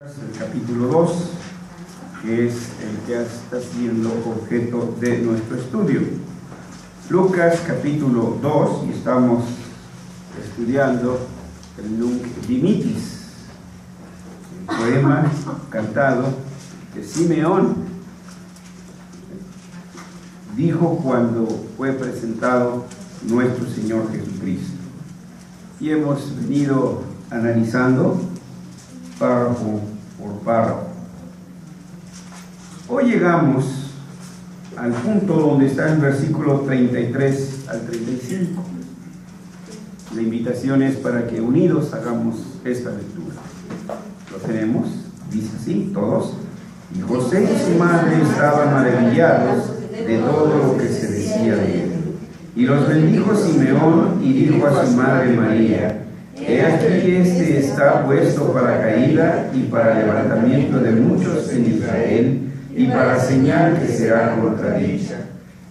El capítulo 2, que es el que está siendo objeto de nuestro estudio. Lucas capítulo 2, y estamos estudiando el Nunc Dimittis, el poema cantado de Simeón. Dijo cuando fue presentado nuestro Señor Jesucristo. Y hemos venido analizando párrafo por párrafo. Hoy llegamos al punto donde está el versículo 33 al 35. La invitación es para que unidos hagamos esta lectura. Lo tenemos, dice así, todos. Y José y su madre estaban maravillados de todo lo que se decía de él. Y los bendijo Simeón y dijo a su madre María: He aquí este está puesto para caída y para levantamiento de muchos en Israel, y para señal que será contradicha.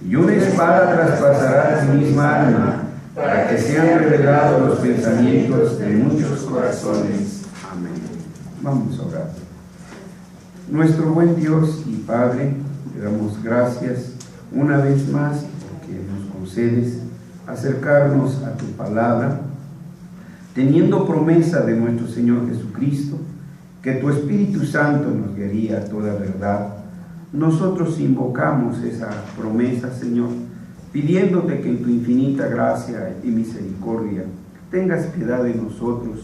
Y una espada traspasará su misma alma, para que sean revelados los pensamientos de muchos corazones. Amén. Vamos a orar. Nuestro buen Dios y Padre, te damos gracias una vez más porque nos concedes acercarnos a tu palabra, teniendo promesa de nuestro Señor Jesucristo, que tu Espíritu Santo nos guiaría a toda verdad. Nosotros invocamos esa promesa, Señor, pidiéndote que en tu infinita gracia y misericordia tengas piedad de nosotros.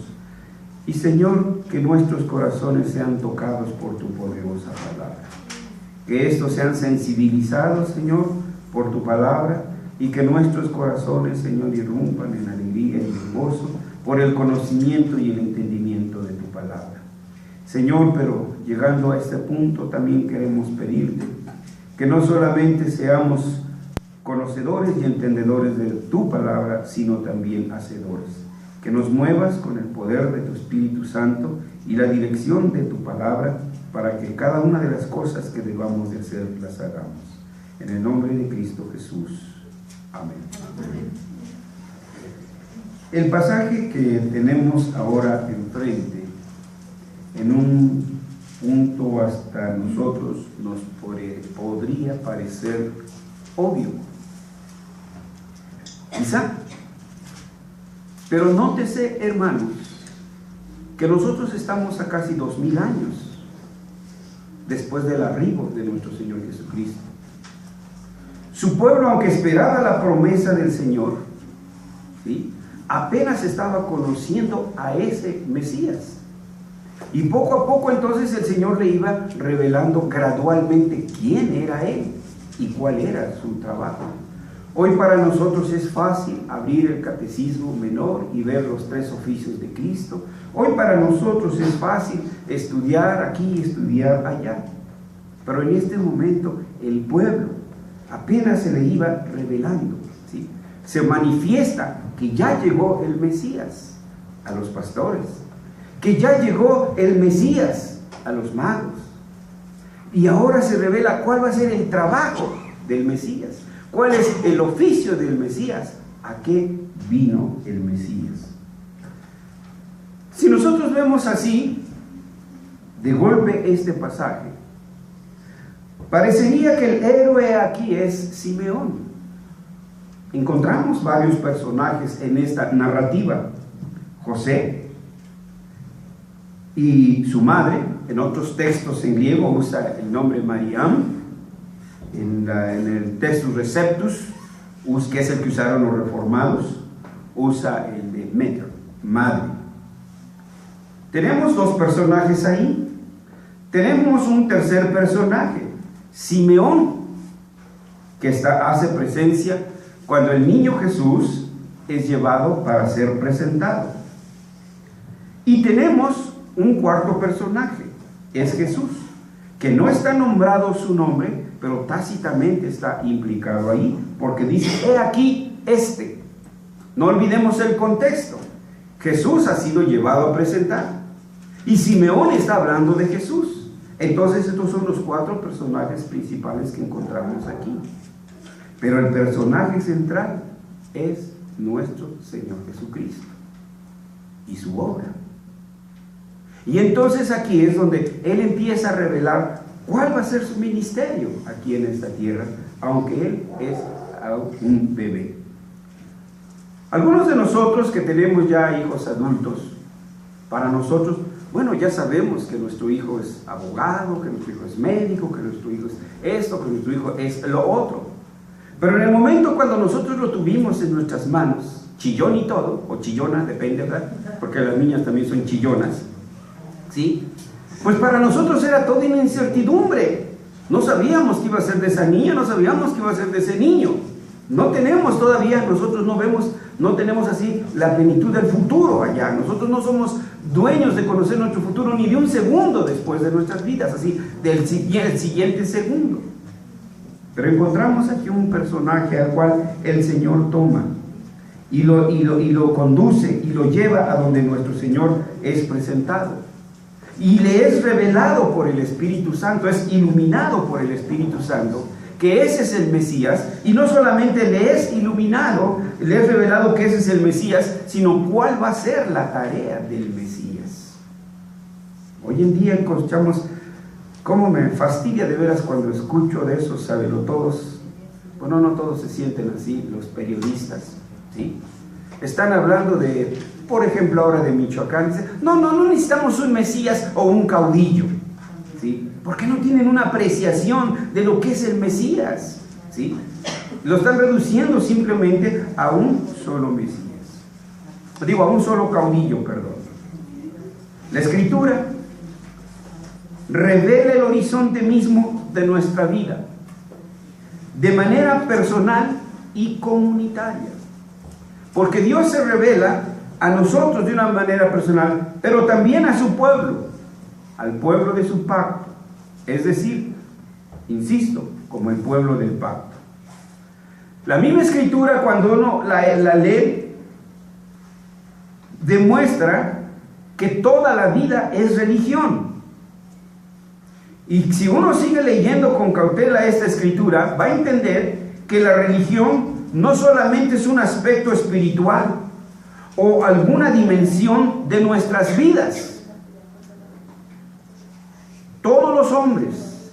Y, Señor, que nuestros corazones sean tocados por tu poderosa palabra. Que estos sean sensibilizados, Señor, por tu palabra, y que nuestros corazones, Señor, irrumpan en alegría y en gozo por el conocimiento y el entendimiento de tu palabra. Señor, pero llegando a este punto también queremos pedirte que no solamente seamos conocedores y entendedores de tu palabra, sino también hacedores. Que nos muevas con el poder de tu Espíritu Santo y la dirección de tu palabra para que cada una de las cosas que debamos de hacer las hagamos. En el nombre de Cristo Jesús. Amén. Amén. El pasaje que tenemos ahora enfrente, en un punto hasta nosotros nos podría parecer obvio, quizá, pero nótese, hermanos, que nosotros estamos a casi 2000 años después del arribo de nuestro Señor Jesucristo. Su pueblo, aunque esperaba la promesa del Señor, ¿sí?, apenas estaba conociendo a ese Mesías. Y poco a poco entonces el Señor le iba revelando gradualmente quién era Él y cuál era su trabajo. Hoy para nosotros es fácil abrir el catecismo menor y ver los 3 oficios de Cristo. Hoy para nosotros es fácil estudiar aquí, estudiar allá. Pero en este momento el pueblo apenas se le iba revelando, ¿sí? Se manifiesta que ya llegó el Mesías a los pastores, que ya llegó el Mesías a los magos, y ahora se revela cuál va a ser el trabajo del Mesías, cuál es el oficio del Mesías, a qué vino el Mesías. Si nosotros vemos así de golpe este pasaje, parecería que el héroe aquí es Simeón. Encontramos varios personajes en esta narrativa: José y su madre. En otros textos en griego usa el nombre Mariam. En el Textus Receptus, que es el que usaron los reformados, usa el de Meter, madre. Tenemos 2 personajes ahí. Tenemos un tercer personaje, Simeón, que hace presencia cuando el niño Jesús es llevado para ser presentado. Y tenemos un cuarto personaje, es Jesús, que no está nombrado su nombre, pero tácitamente está implicado ahí, porque dice: he aquí este. No olvidemos el contexto. Jesús ha sido llevado a presentar, y Simeón está hablando de Jesús. Entonces estos son los 4 personajes principales que encontramos aquí. Pero el personaje central es nuestro Señor Jesucristo y su obra. Y entonces aquí es donde Él empieza a revelar cuál va a ser su ministerio aquí en esta tierra, aunque Él es un bebé. Algunos de nosotros que tenemos ya hijos adultos, para nosotros, bueno, ya sabemos que nuestro hijo es abogado, que nuestro hijo es médico, que nuestro hijo es esto, que nuestro hijo es lo otro. Pero en el momento cuando nosotros lo tuvimos en nuestras manos, chillón y todo, o chillona, depende, ¿verdad? Porque las niñas también son chillonas, ¿sí? Pues para nosotros era toda una incertidumbre. No sabíamos qué iba a ser de esa niña, no sabíamos qué iba a ser de ese niño. No tenemos todavía, nosotros no tenemos así la plenitud del futuro allá. Nosotros no somos dueños de conocer nuestro futuro ni de un segundo después de nuestras vidas, así, del siguiente segundo. Pero encontramos aquí un personaje al cual el Señor toma y lo conduce y lo lleva a donde nuestro Señor es presentado. Y le es revelado por el Espíritu Santo, es iluminado por el Espíritu Santo, que ese es el Mesías, y no solamente le es iluminado, le es revelado que ese es el Mesías, sino cuál va a ser la tarea del Mesías. Hoy en día escuchamos, cómo me fastidia de veras cuando escucho de esos sabelotodos. Bueno, no todos se sienten así, los periodistas, ¿sí? Están hablando de, por ejemplo, ahora de Michoacán, dicen, no necesitamos un Mesías o un caudillo, ¿sí? Porque no tienen una apreciación de lo que es el Mesías, ¿sí? Lo están reduciendo simplemente a un solo Mesías. Digo, a un solo caudillo, perdón. La Escritura revela el horizonte mismo de nuestra vida, de manera personal y comunitaria. Porque Dios se revela a nosotros de una manera personal, pero también a su pueblo, al pueblo de su pacto. Es decir, insisto, como el pueblo del pacto. La misma Escritura, cuando uno la lee, demuestra que toda la vida es religión. Y si uno sigue leyendo con cautela esta Escritura, va a entender que la religión no solamente es un aspecto espiritual o alguna dimensión de nuestras vidas. Todos los hombres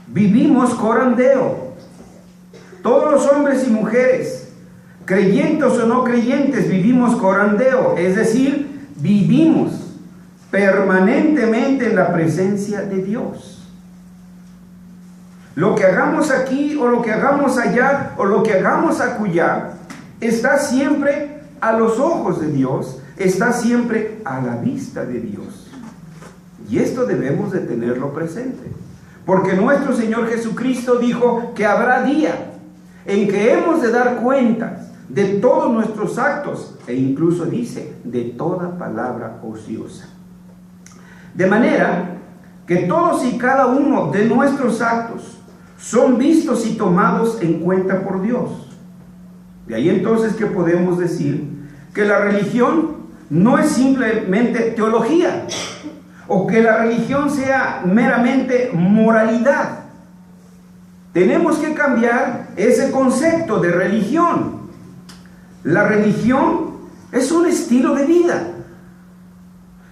vivimos corandeo. Todos los hombres y mujeres, creyentes o no creyentes, vivimos corandeo. Es decir, vivimos permanentemente en la presencia de Dios. Lo que hagamos aquí o lo que hagamos allá o lo que hagamos acullá está siempre a los ojos de Dios, está siempre a la vista de Dios. Y esto debemos de tenerlo presente, porque nuestro Señor Jesucristo dijo que habrá día en que hemos de dar cuentas de todos nuestros actos, e incluso dice, de toda palabra ociosa. De manera que todos y cada uno de nuestros actos son vistos y tomados en cuenta por Dios. De ahí entonces que podemos decir que la religión no es simplemente teología, o que la religión sea meramente moralidad. Tenemos que cambiar ese concepto de religión. La religión es un estilo de vida.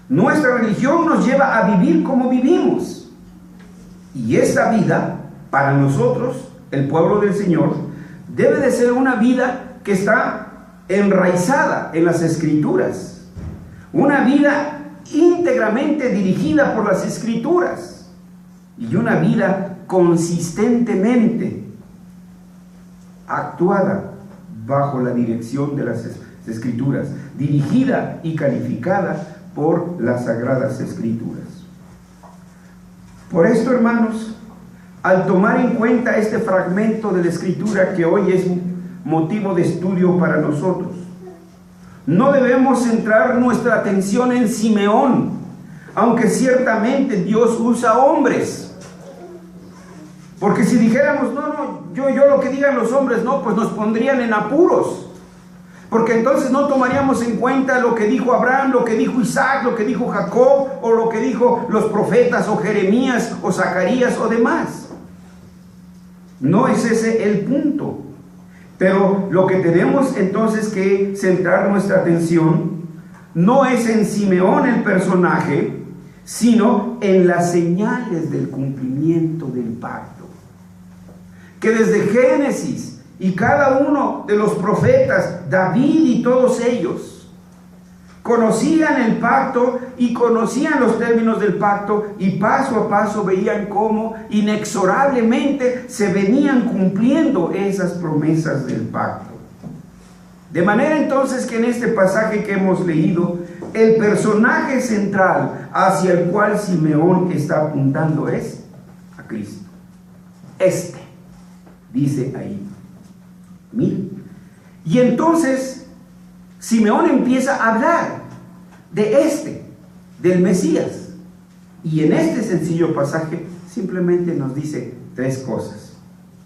Nuestra religión nos lleva a vivir como vivimos. Y esta vida, para nosotros, el pueblo del Señor, debe de ser una vida que está enraizada en las Escrituras. Una vida íntegramente dirigida por las Escrituras. Y una vida consistentemente actuada bajo la dirección de las Escrituras, dirigida y calificada por las Sagradas Escrituras. Por esto, hermanos, al tomar en cuenta este fragmento de la Escritura que hoy es motivo de estudio para nosotros, no debemos centrar nuestra atención en Simeón, aunque ciertamente Dios usa hombres. Porque si dijéramos, yo lo que digan los hombres, pues nos pondrían en apuros. Porque entonces no tomaríamos en cuenta lo que dijo Abraham, lo que dijo Isaac, lo que dijo Jacob, o lo que dijo los profetas, o Jeremías, o Zacarías, o demás. No es ese el punto. Pero lo que tenemos entonces que centrar nuestra atención no es en Simeón el personaje, sino en las señales del cumplimiento del pacto. Que desde Génesis y cada uno de los profetas, David y todos ellos, conocían el pacto y conocían los términos del pacto, y paso a paso veían cómo inexorablemente se venían cumpliendo esas promesas del pacto. De manera entonces que en este pasaje que hemos leído, el personaje central hacia el cual Simeón está apuntando es a Cristo. Dice ahí. Miren. Y entonces Simeón empieza a hablar del Mesías. Y en este sencillo pasaje simplemente nos dice tres cosas.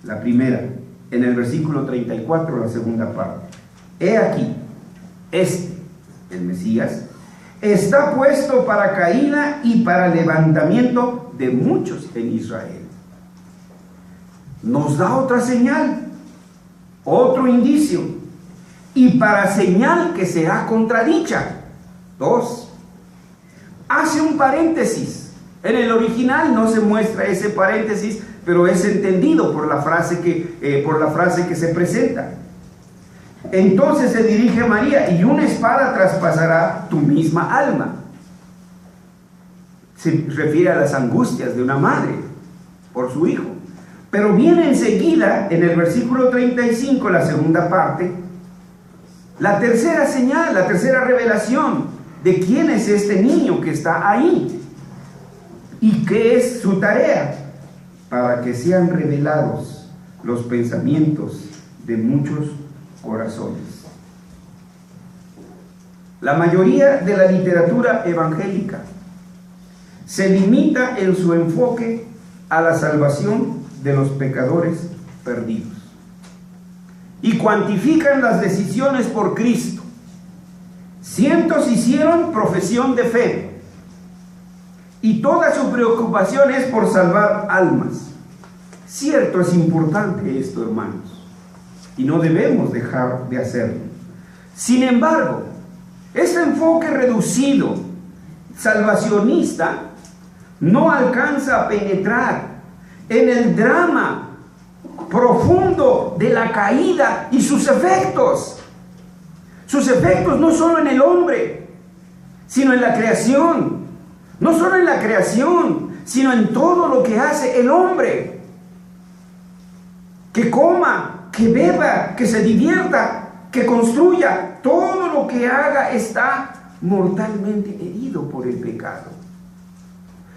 La primera, en el versículo 34, la segunda parte. He aquí, el Mesías, está puesto para caída y para levantamiento de muchos en Israel. Nos da otra señal, otro indicio, y para señal que será contradicha. 2. Hace un paréntesis. En el original no se muestra ese paréntesis, pero es entendido por la frase que se presenta. Entonces se dirige a María, y una espada traspasará tu misma alma. Se refiere a las angustias de una madre por su hijo. Pero viene enseguida, en el versículo 35, la segunda parte, la tercera señal, la tercera revelación de quién es este niño que está ahí y qué es su tarea, para que sean revelados los pensamientos de muchos corazones. La mayoría de la literatura evangélica se limita en su enfoque a la salvación de los pecadores perdidos y cuantifican las decisiones por Cristo. Cientos hicieron profesión de fe y toda su preocupación es por salvar almas. Cierto, es importante esto, hermanos, y no debemos dejar de hacerlo. Sin embargo, este enfoque reducido, salvacionista, no alcanza a penetrar en el drama profundo de la caída y sus efectos. Sus efectos no solo en el hombre, sino en la creación. No solo en la creación, sino en todo lo que hace el hombre. Que coma, que beba, que se divierta, que construya, todo lo que haga está mortalmente herido por el pecado.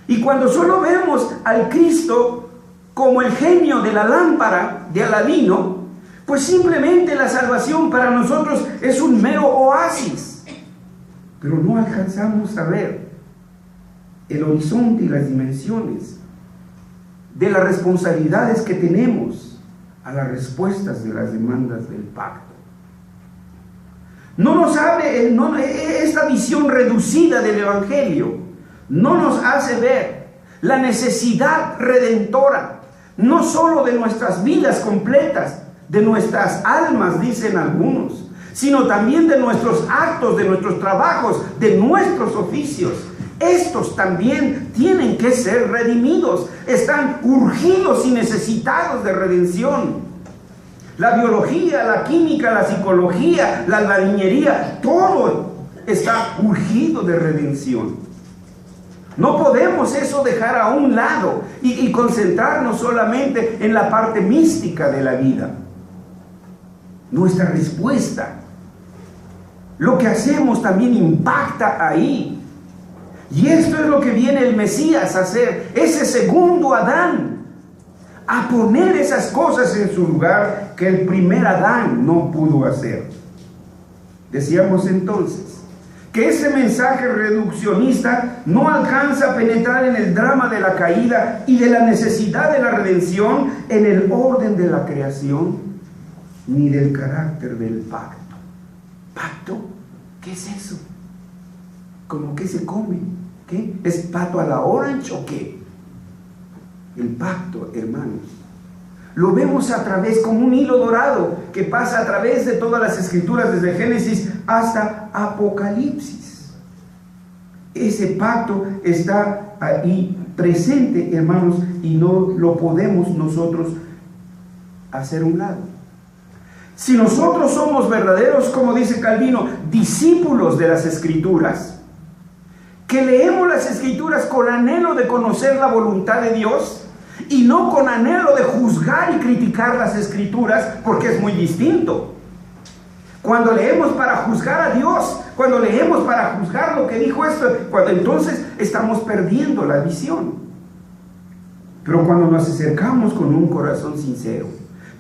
Y cuando solo vemos al Cristo como el genio de la lámpara de Aladino, pues simplemente la salvación para nosotros es un mero oasis. Pero no alcanzamos a ver el horizonte y las dimensiones de las responsabilidades que tenemos a las respuestas de las demandas del pacto. No nos abre esta visión reducida del Evangelio, no nos hace ver la necesidad redentora, no solo de nuestras vidas completas, de nuestras almas, dicen algunos, sino también de nuestros actos, de nuestros trabajos, de nuestros oficios. Estos también tienen que ser redimidos, están urgidos y necesitados de redención. La biología, la química, la psicología, la albañilería, todo está urgido de redención. No podemos eso dejar a un lado y concentrarnos solamente en la parte mística de la vida. Nuestra respuesta, lo que hacemos también impacta ahí. Y esto es lo que viene el Mesías a hacer, ese segundo Adán, a poner esas cosas en su lugar que el primer Adán no pudo hacer. Decíamos entonces que ese mensaje reduccionista no alcanza a penetrar en el drama de la caída y de la necesidad de la redención, en el orden de la creación, ni del carácter del pacto. ¿Pacto? ¿Qué es eso? ¿Cómo que se come? ¿Qué? ¿Es pato a la orange o qué? El pacto, hermanos, lo vemos a través como un hilo dorado que pasa a través de todas las escrituras, desde Génesis hasta Apocalipsis. Ese pacto está ahí presente, hermanos, y no lo podemos nosotros hacer a un lado. Si nosotros somos verdaderos, como dice Calvino, discípulos de las Escrituras, que leemos las Escrituras con anhelo de conocer la voluntad de Dios y no con anhelo de juzgar y criticar las Escrituras, porque es muy distinto. Cuando leemos para juzgar a Dios, cuando leemos para juzgar lo que dijo esto, cuando entonces estamos perdiendo la visión. Pero cuando nos acercamos con un corazón sincero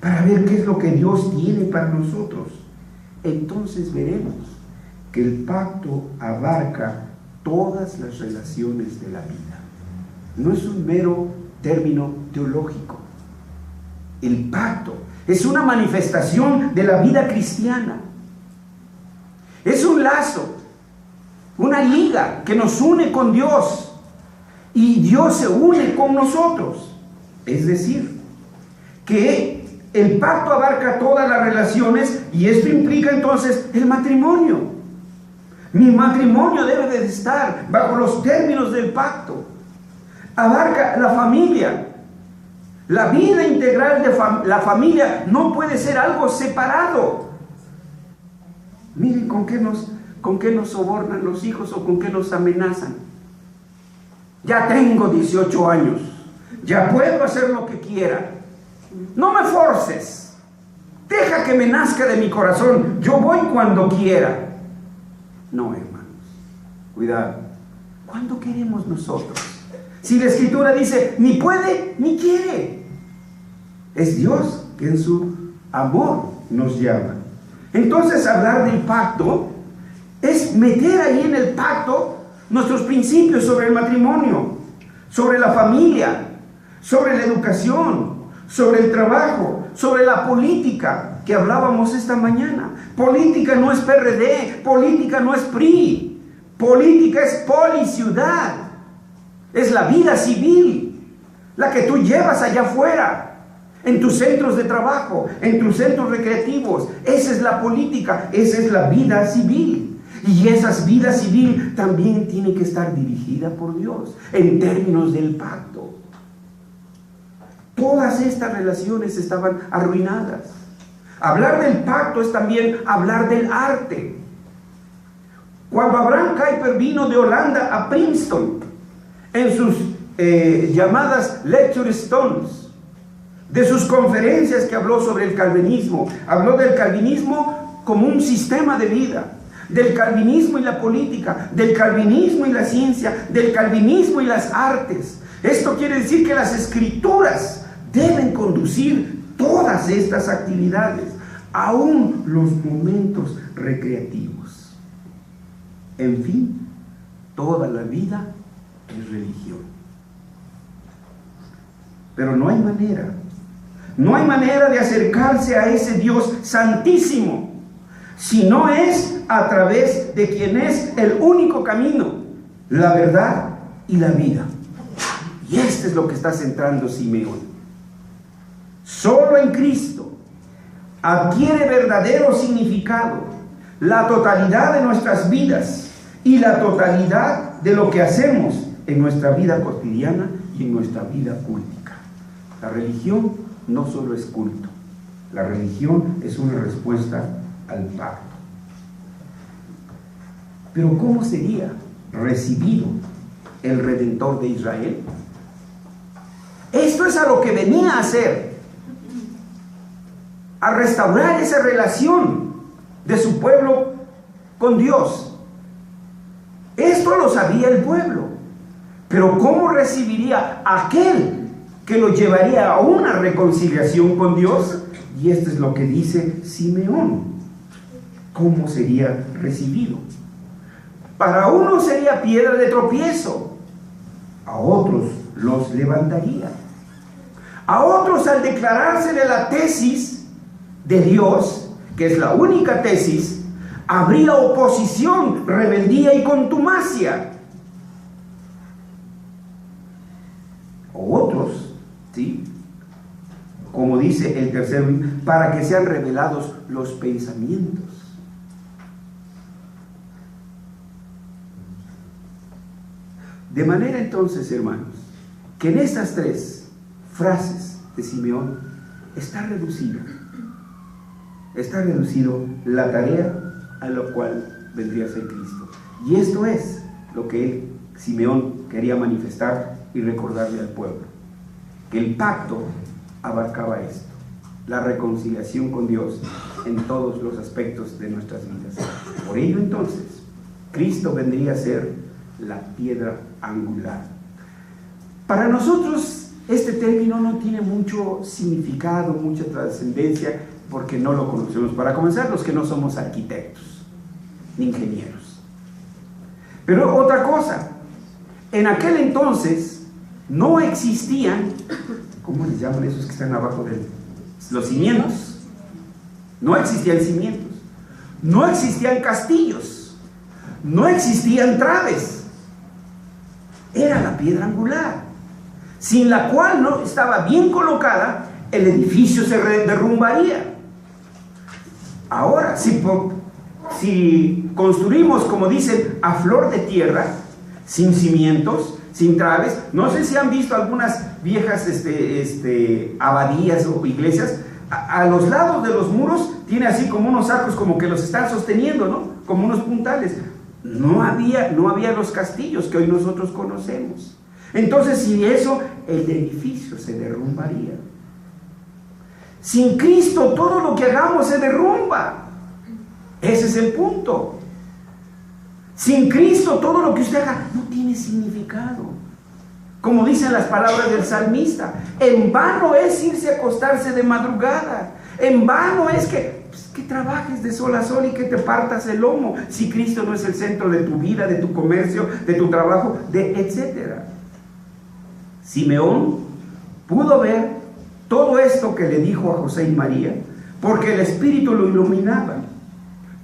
para ver qué es lo que Dios tiene para nosotros, entonces veremos que el pacto abarca todas las relaciones de la vida. No es un mero término teológico. El pacto es una manifestación de la vida cristiana. Es un lazo, una liga que nos une con Dios y Dios se une con nosotros. Es decir, que el pacto abarca todas las relaciones y esto implica entonces el matrimonio. Mi matrimonio debe de estar bajo los términos del pacto. Abarca la familia. La vida integral de la familia no puede ser algo separado. Miren con qué nos sobornan los hijos o con qué nos amenazan. Ya tengo 18 años, ya puedo hacer lo que quiera. No me forces, deja que me nazca de mi corazón, yo voy cuando quiera. No, hermanos, cuidado. ¿Cuándo queremos nosotros? Si la Escritura dice, ni puede ni quiere. Es Dios que en su amor nos llama. Entonces, hablar del pacto es meter ahí en el pacto nuestros principios sobre el matrimonio, sobre la familia, sobre la educación, sobre el trabajo, sobre la política que hablábamos esta mañana. Política no es PRD, política no es PRI, política es policiudad, es la vida civil, la que tú llevas allá afuera, en tus centros de trabajo, en tus centros recreativos. Esa es la política, esa es la vida civil. Y esa vida civil también tiene que estar dirigida por Dios en términos del pacto. Todas estas relaciones estaban arruinadas. Hablar del pacto es también hablar del arte. Cuando Abraham Kuyper vino de Holanda a Princeton, en sus llamadas Lecture Stones, de sus conferencias que habló sobre el calvinismo, habló del calvinismo como un sistema de vida, del calvinismo y la política, del calvinismo y la ciencia, del calvinismo y las artes. Esto quiere decir que las Escrituras deben conducir todas estas actividades, aún los momentos recreativos. En fin, toda la vida es religión. Pero no hay manera de acercarse a ese Dios santísimo si no es a través de quien es el único camino, la verdad y la vida. Y esto es lo que está centrando Simeón. Solo en Cristo adquiere verdadero significado la totalidad de nuestras vidas y la totalidad de lo que hacemos en nuestra vida cotidiana y en nuestra vida pública. La religión no solo es culto, la religión es una respuesta al pacto. Pero ¿cómo sería recibido el Redentor de Israel? Esto es a lo que venía a hacer, a restaurar esa relación de su pueblo con Dios. Esto lo sabía el pueblo, pero ¿cómo recibiría aquel que lo llevaría a una reconciliación con Dios? Y esto es lo que dice Simeón. ¿Cómo sería recibido? Para unos sería piedra de tropiezo, a otros los levantaría. A otros, al declarársele la tesis de Dios, que es la única tesis, habría oposición, rebeldía y contumacia. Otros, ¿sí?, como dice el tercero, para que sean revelados los pensamientos. De manera entonces, hermanos, que en estas tres frases de Simeón está reducido la tarea a la cual vendría a ser Cristo. Y esto es lo que Simeón quería manifestar y recordarle al pueblo, que el pacto abarcaba esto, la reconciliación con Dios en todos los aspectos de nuestras vidas. Por ello entonces, Cristo vendría a ser la piedra angular. Para nosotros este término no tiene mucho significado, mucha trascendencia, porque no lo conocemos. Para comenzar, los que no somos arquitectos ni ingenieros. Pero otra cosa, en aquel entonces no existían, ¿cómo les llaman esos que están abajo de los cimientos? No existían cimientos, no existían castillos, no existían traves. Era la piedra angular, sin la cual no estaba bien colocada, el edificio se derrumbaría. Ahora, si construimos, como dicen, a flor de tierra, sin cimientos, sin traves, no sé si han visto algunas viejas abadías o iglesias, a los lados de los muros tiene así como unos arcos como que los están sosteniendo, ¿no? Como unos puntales. No había los castillos que hoy nosotros conocemos. Entonces, sin eso, el edificio se derrumbaría. Sin Cristo, todo lo que hagamos se derrumba. Ese es el punto. Sin Cristo, todo lo que usted haga no tiene significado. Como dicen las palabras del salmista, en vano es irse a acostarse de madrugada. En vano es que trabajes de sol a sol y que te partas el lomo, si Cristo no es el centro de tu vida, de tu comercio, de tu trabajo, etcétera. Simeón pudo ver todo esto que le dijo a José y María, porque el Espíritu lo iluminaba.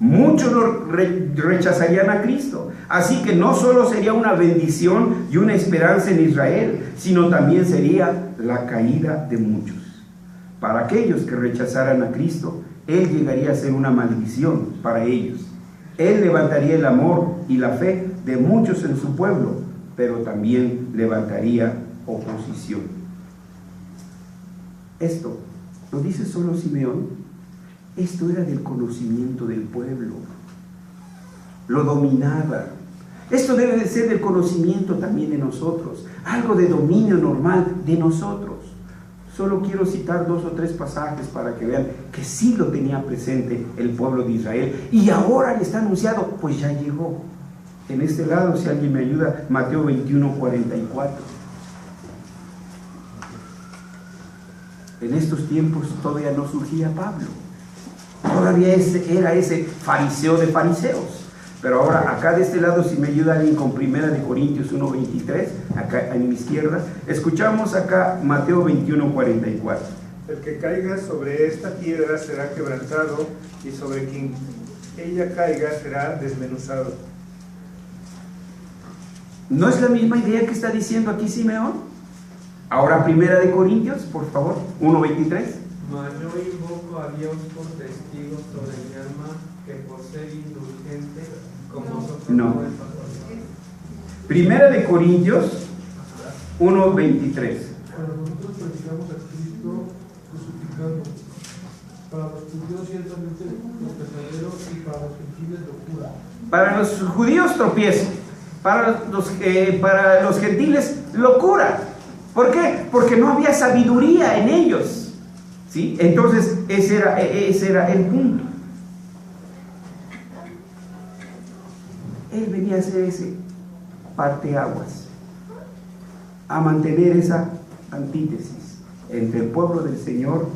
Muchos lo rechazarían a Cristo, así que no solo sería una bendición y una esperanza en Israel, sino también sería la caída de muchos. Para aquellos que rechazaran a Cristo, Él llegaría a ser una maldición para ellos. Él levantaría el amor y la fe de muchos en su pueblo, pero también levantaría oposición. Esto lo dice solo Simeón. Esto era del conocimiento del pueblo, lo dominaba. Esto debe de ser del conocimiento también de nosotros, algo de dominio normal de nosotros. Solo quiero citar 2 o 3 pasajes para que vean que sí lo tenía presente el pueblo de Israel, y ahora le está anunciado, pues ya llegó. En este lado, si alguien me ayuda, Mateo 21:44. En estos tiempos todavía no surgía Pablo. Todavía era ese fariseo de fariseos. Pero ahora, acá de este lado, si me ayuda alguien con 1 Corintios 1:23, acá en mi izquierda, escuchamos acá Mateo 21:44. El que caiga sobre esta piedra será quebrantado, y sobre quien ella caiga será desmenuzado. ¿No es la misma idea que está diciendo aquí Simeón? Ahora 1 Corintios, por favor, 1:23. Mas yo invoco a Dios por testigo sobre mi alma, que por ser indulgente como vosotros no. podéis pasar. 1 Corintios 1:23. Pero nosotros predicamos a Cristo crucificado, para los judíos ciertamente tropezadero y para los gentiles locura. Para los judíos tropiezo, para los gentiles locura. ¿Por qué? Porque no había sabiduría en ellos. ¿Sí? Entonces ese era el punto. Él venía a hacer ese parteaguas, a mantener esa antítesis entre el pueblo del Señor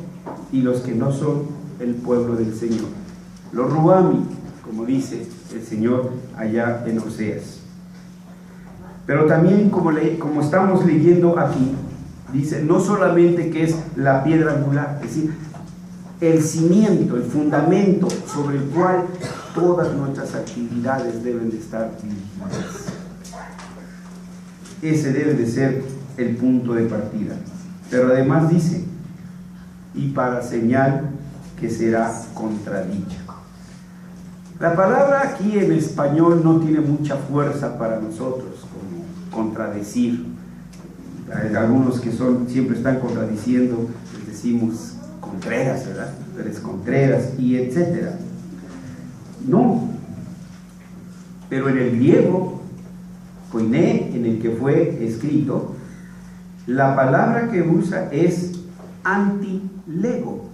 y los que no son el pueblo del Señor. Los Ruami, como dice el Señor allá en Oseas. Pero también, como estamos leyendo aquí, dice no solamente que es la piedra angular, es decir, el cimiento, el fundamento sobre el cual todas nuestras actividades deben de estar dirigidas. Ese debe de ser el punto de partida. Pero además dice, y para señal que será contradicha. La palabra aquí en español no tiene mucha fuerza para nosotros contradecir. Hay algunos que siempre están contradiciendo, les decimos Contreras, ¿verdad? Eres Contreras y etcétera. No, pero en el griego, koiné, en el que fue escrito, la palabra que usa es anti-lego.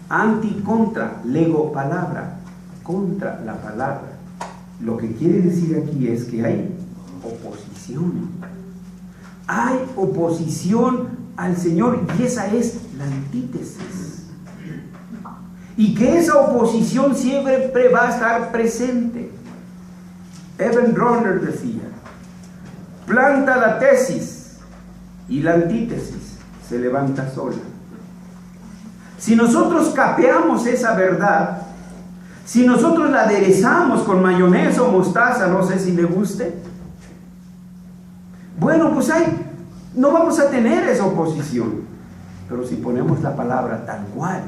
Anti contra, lego palabra, contra la palabra. Lo que quiere decir aquí es que hay oposición. Hay oposición al Señor y esa es la antítesis. Y que esa oposición siempre va a estar presente. Evan Bronner decía, planta la tesis y la antítesis se levanta sola. Si nosotros capeamos esa verdad, si nosotros la aderezamos con mayonesa o mostaza, no sé si le guste, bueno, pues no vamos a tener esa oposición. Pero si ponemos la palabra tal cual,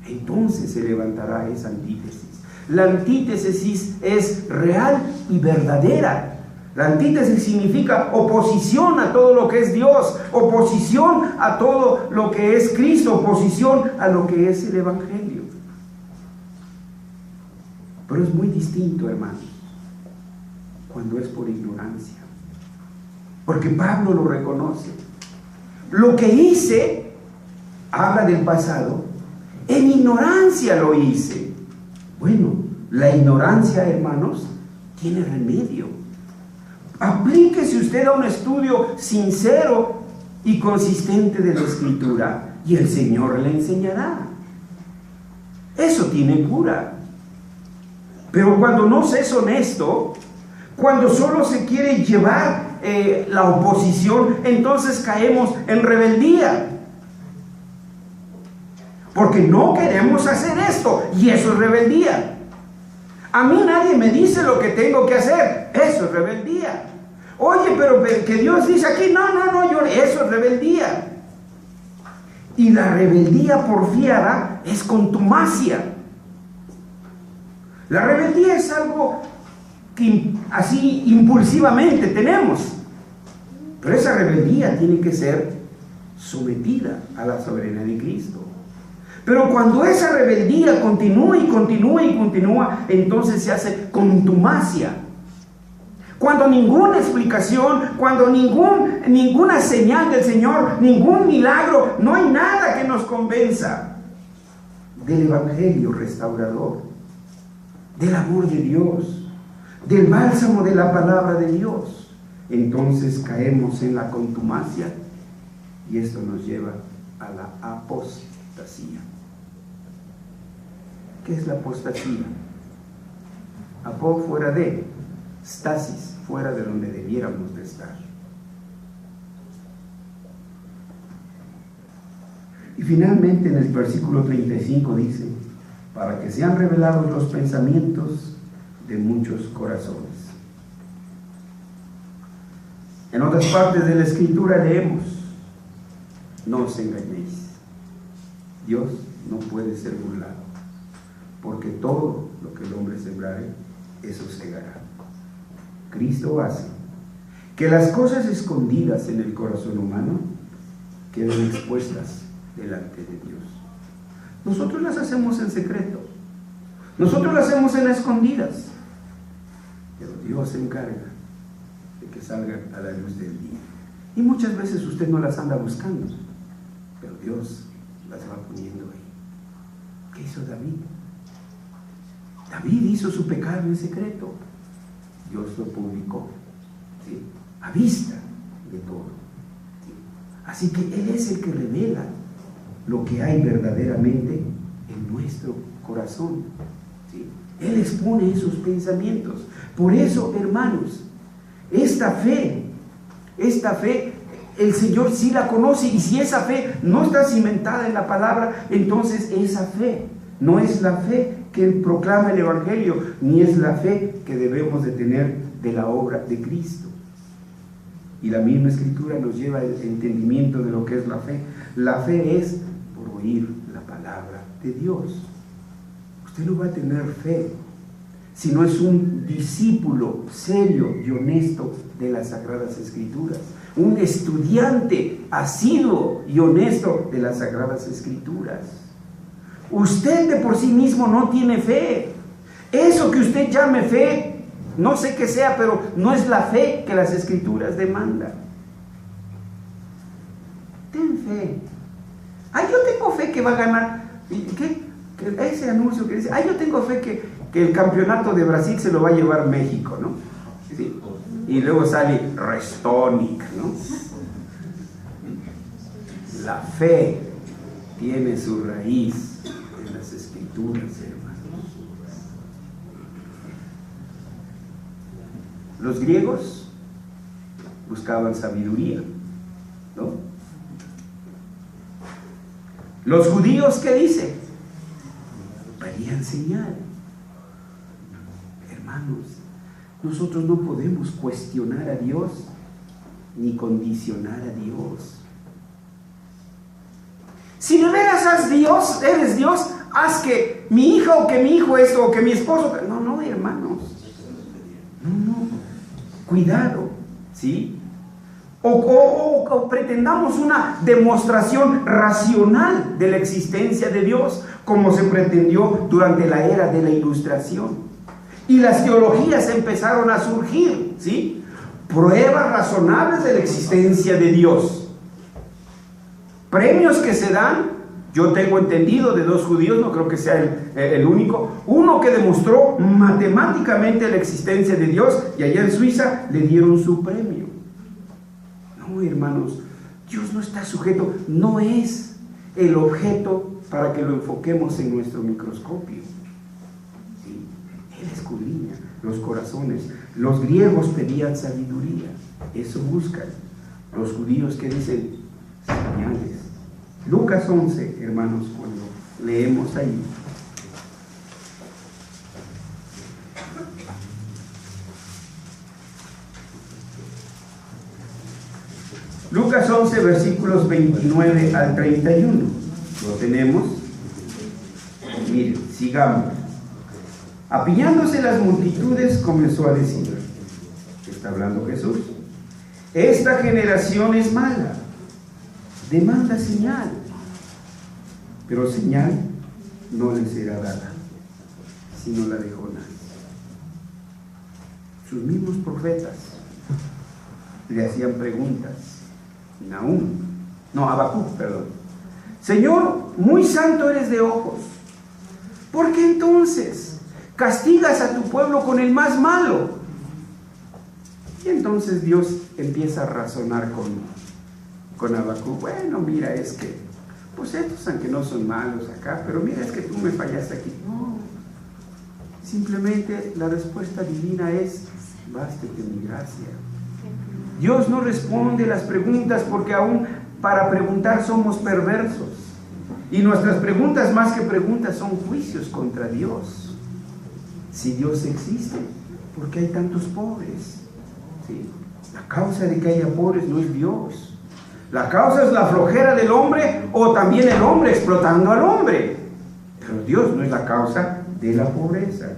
entonces se levantará esa antítesis. La antítesis es real y verdadera. La antítesis significa oposición a todo lo que es Dios, oposición a todo lo que es Cristo, oposición a lo que es el Evangelio. Pero es muy distinto, hermanos, cuando es por ignorancia. Porque Pablo lo reconoce. Lo que hice, habla del pasado, en ignorancia lo hice. Bueno, la ignorancia, hermanos, tiene remedio. Aplíquese usted a un estudio sincero y consistente de la Escritura y el Señor le enseñará. Eso tiene cura. Pero cuando no se es honesto, cuando solo se quiere llevar la oposición, entonces caemos en rebeldía. Porque no queremos hacer esto y eso es rebeldía. A mí nadie me dice lo que tengo que hacer, eso es rebeldía. Oye, pero que Dios dice aquí, no, eso es rebeldía. Y la rebeldía porfiada es contumacia. La rebeldía es algo que así impulsivamente tenemos, pero esa rebeldía tiene que ser sometida a la soberanía de Cristo. Pero cuando esa rebeldía continúa y continúa y continúa, entonces se hace contumacia. Cuando ninguna explicación, cuando ninguna señal del Señor, ningún milagro, no hay nada que nos convenza del Evangelio restaurador, del amor de Dios, del bálsamo de la palabra de Dios, entonces caemos en la contumacia y esto nos lleva a la apostasía. ¿Qué es la apostasía? Apó, fuera de, stasis, fuera de donde debiéramos de estar. Y finalmente en el versículo 35 dice, para que sean revelados los pensamientos de muchos corazones. En otras partes de la Escritura leemos, no os engañéis, Dios no puede ser burlado, porque todo lo que el hombre sembrare, eso segará. Cristo hace que las cosas escondidas en el corazón humano queden expuestas delante de Dios. Nosotros las hacemos en secreto, nosotros las hacemos en escondidas, pero Dios se encarga de que salgan a la luz del día. Y muchas veces usted no las anda buscando, pero Dios las va poniendo ahí. ¿Qué hizo David? David hizo su pecado en secreto, Dios lo publicó, ¿sí?, a vista de todo, ¿sí? Así que Él es el que revela lo que hay verdaderamente en nuestro corazón, ¿sí? Él expone esos pensamientos. Por eso, hermanos, esta fe, el Señor sí la conoce, y si esa fe no está cimentada en la palabra, entonces esa fe no es la fe que proclama el Evangelio, ni es la fe que debemos de tener de la obra de Cristo. Y la misma Escritura nos lleva al entendimiento de lo que es la fe. La fe es por oír la palabra de Dios. Usted no va a tener fe si no es un discípulo serio y honesto de las Sagradas Escrituras, un estudiante asiduo y honesto de las Sagradas Escrituras. Usted de por sí mismo no tiene fe. Eso que usted llame fe, no sé qué sea, pero no es la fe que las Escrituras demandan. Ten fe. Ay, yo tengo fe que va a ganar. ¿Qué? Ese anuncio que dice, ay, yo tengo fe que el campeonato de Brasil se lo va a llevar México, ¿no? Sí. Y luego sale Restonic, ¿no? La fe tiene su raíz en las Escrituras, hermanos. Los griegos buscaban sabiduría, ¿no? Los judíos, ¿qué dicen? Pedían señal. Hermanos, nosotros no podemos cuestionar a Dios ni condicionar a Dios. Si de veras eres Dios, haz que mi hija o que mi hijo esto o que mi esposo. No, hermanos. No. Cuidado, ¿sí? O pretendamos una demostración racional de la existencia de Dios, como se pretendió durante la era de la Ilustración. Y las teologías empezaron a surgir, ¿sí? Pruebas razonables de la existencia de Dios. Premios que se dan, yo tengo entendido de 2 judíos, no creo que sea el único, uno que demostró matemáticamente la existencia de Dios, y allá en Suiza le dieron su premio. No, hermanos, Dios no está sujeto, no es el objeto para que lo enfoquemos en nuestro microscopio. ¿Sí? Él escudriña los corazones. Los griegos pedían sabiduría, eso buscan. Los judíos que dicen señales. Lucas 11, hermanos, cuando leemos ahí. Lucas 11, versículos 29 al 31. ¿Lo tenemos? Miren, sigamos. Apiñándose las multitudes, comenzó a decir, está hablando Jesús, esta generación es mala, demanda señal, pero señal no le será dada, sino la de Jonás. Sus mismos profetas le hacían preguntas. Habacuc, perdón. Señor, muy santo eres de ojos, ¿por qué entonces castigas a tu pueblo con el más malo? Y entonces Dios empieza a razonar con Habacuc. Bueno, mira, es que pues estos aunque no son malos acá, pero mira, es que tú me fallaste aquí. No, simplemente la respuesta divina es bástete mi gracia. Dios no responde las preguntas porque aún para preguntar somos perversos. Y nuestras preguntas más que preguntas son juicios contra Dios. Si Dios existe, ¿por qué hay tantos pobres? ¿Sí? La causa de que haya pobres no es Dios. La causa es la flojera del hombre o también el hombre explotando al hombre. Pero Dios no es la causa de la pobreza.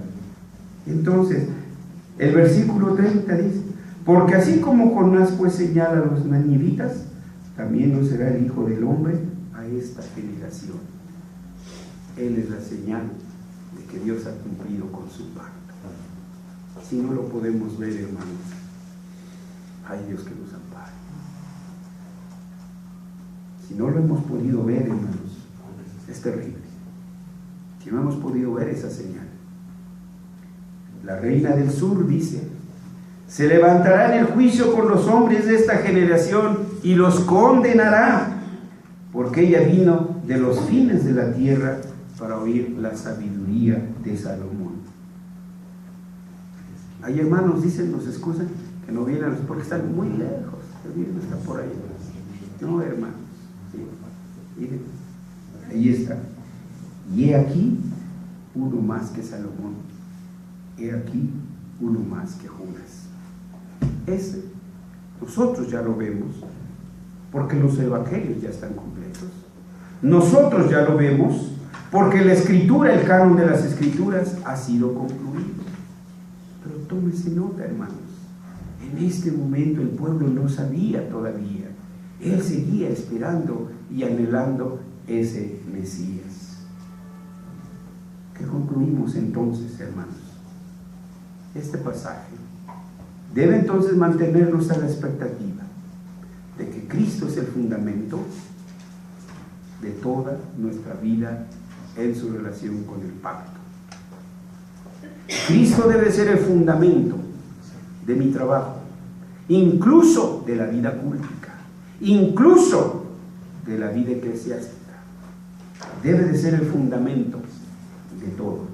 Entonces, el versículo 30 dice, porque así como Jonás fue señal a los ninivitas, también lo será el Hijo del Hombre a esta generación. Él es la señal de que Dios ha cumplido con su pacto. Si no lo podemos ver, hermanos, hay Dios que nos ampare. Si no lo hemos podido ver, hermanos, es terrible. Si no hemos podido ver esa señal. La reina del sur dice, se levantará en el juicio con los hombres de esta generación y los condenará, porque ella vino de los fines de la tierra para oír la sabiduría de Salomón. Hay hermanos, dicen, nos excusan, que no vienen porque están muy lejos, el Virgen está por ahí. No, hermanos, sí. Miren, ahí está. Y he aquí uno más que Salomón, he aquí uno más que Jonás. Ese, nosotros ya lo vemos, porque los evangelios ya están completos. Nosotros ya lo vemos, porque la escritura, el canon de las escrituras ha sido concluido. Pero tómese nota, hermanos, En este momento el pueblo no sabía todavía. Él seguía esperando y anhelando ese Mesías. ¿Qué concluimos entonces, hermanos? Este pasaje debe entonces mantenernos a la expectativa de que Cristo es el fundamento de toda nuestra vida en su relación con el pacto. Cristo debe ser el fundamento de mi trabajo, incluso de la vida pública, incluso de la vida eclesiástica. Debe de ser el fundamento de todo.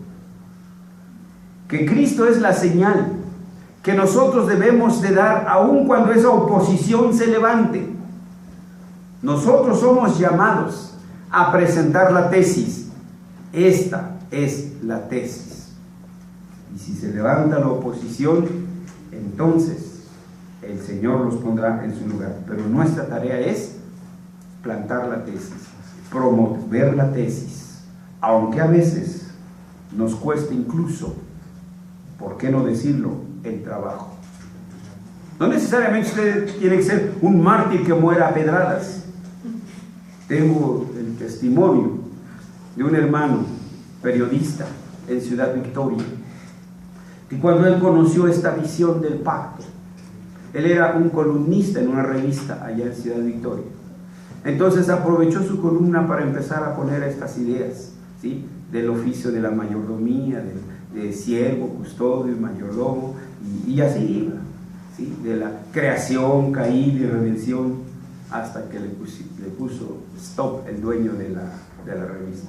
Que Cristo es la señal que nosotros debemos de dar aun cuando esa oposición se levante. Nosotros somos llamados a presentar la tesis. Esta es la tesis. Y si se levanta la oposición, entonces el Señor los pondrá en su lugar. Pero nuestra tarea es plantar la tesis, promover la tesis, aunque a veces nos cueste incluso, ¿por qué no decirlo?, el trabajo. No necesariamente usted tiene que ser un mártir que muera a pedradas. Tengo el testimonio de un hermano periodista en Ciudad Victoria, que cuando él conoció esta visión del pacto, él era un columnista en una revista allá en Ciudad Victoria. Entonces aprovechó su columna para empezar a poner estas ideas, ¿sí?, del oficio de la mayordomía, de siervo, custodio y mayordomo, y así iba, ¿sí?, de la creación, caída y redención, hasta que le puso stop el dueño de la revista.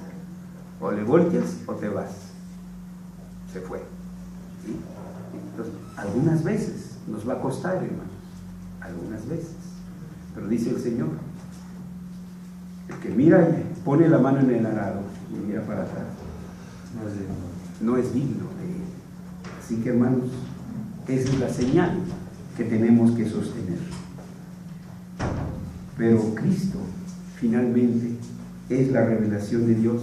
O le volteas o te vas. Se fue, ¿sí? Entonces, algunas veces nos va a costar, hermanos, algunas veces, pero dice el Señor, el que mira y pone la mano en el arado y mira para atrás no es digno de él. Así que, hermanos, esa es la señal que tenemos que sostener. Pero Cristo finalmente es la revelación de Dios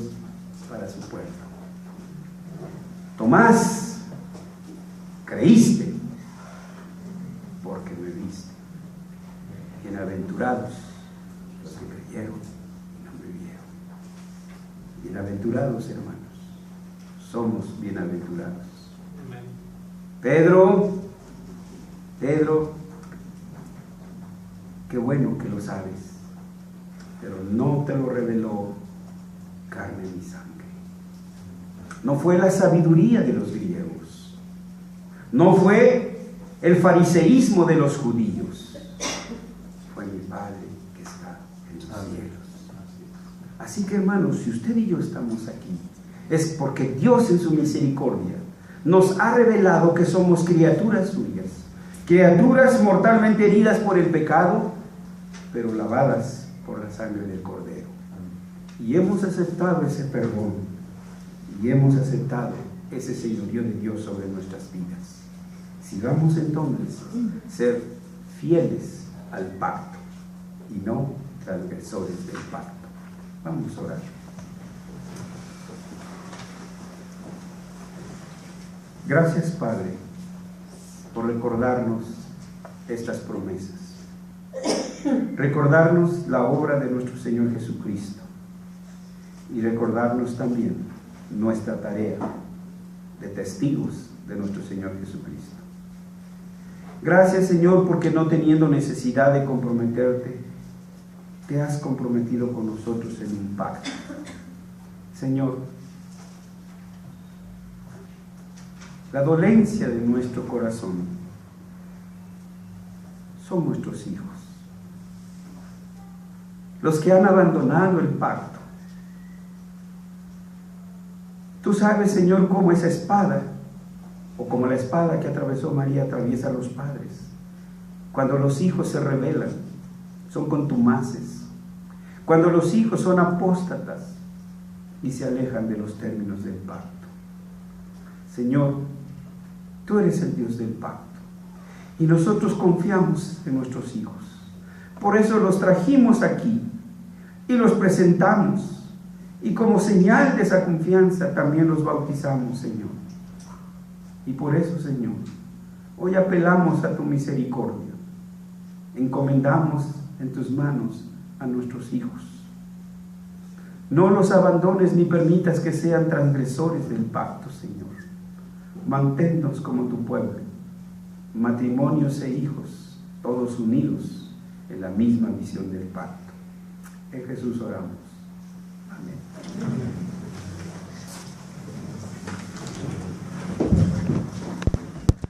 para su pueblo. Tomás, creíste porque me viste. Bienaventurados los que creyeron y no me vieron. Bienaventurados, hermanos, somos bienaventurados. Amén. Pedro, qué bueno que lo sabes, pero no te lo reveló carne ni sangre. No fue la sabiduría de los griegos, no fue el fariseísmo de los judíos, fue mi Padre que está en los cielos. Así que, hermanos, si usted y yo estamos aquí, es porque Dios en su misericordia nos ha revelado que somos criaturas suyas, criaturas mortalmente heridas por el pecado, pero lavadas por la sangre del Cordero. Y hemos aceptado ese perdón, y hemos aceptado ese señorío de Dios sobre nuestras vidas. Sigamos entonces ser fieles al pacto y no transgresores del pacto. Vamos a orar. Gracias, Padre, por recordarnos estas promesas. Recordarnos la obra de nuestro Señor Jesucristo y recordarnos también nuestra tarea de testigos de nuestro Señor Jesucristo. Gracias, Señor, porque no teniendo necesidad de comprometerte, te has comprometido con nosotros en un pacto. Señor, la dolencia de nuestro corazón son nuestros hijos, los que han abandonado el pacto. Tú sabes, Señor, cómo esa espada, o como la espada que atravesó María, atraviesa a los padres. Cuando los hijos se rebelan, son contumaces. Cuando los hijos son apóstatas y se alejan de los términos del pacto. Señor, tú eres el Dios del pacto y nosotros confiamos en nuestros hijos. Por eso los trajimos aquí y los presentamos, y como señal de esa confianza también los bautizamos, Señor. Y por eso, Señor, Hoy apelamos a tu misericordia. Encomendamos en tus manos a nuestros hijos. No los abandones ni permitas que sean transgresores del pacto, Señor. Manténnos como tu pueblo, matrimonios e hijos, todos unidos en la misma misión del pacto. En Jesús oramos.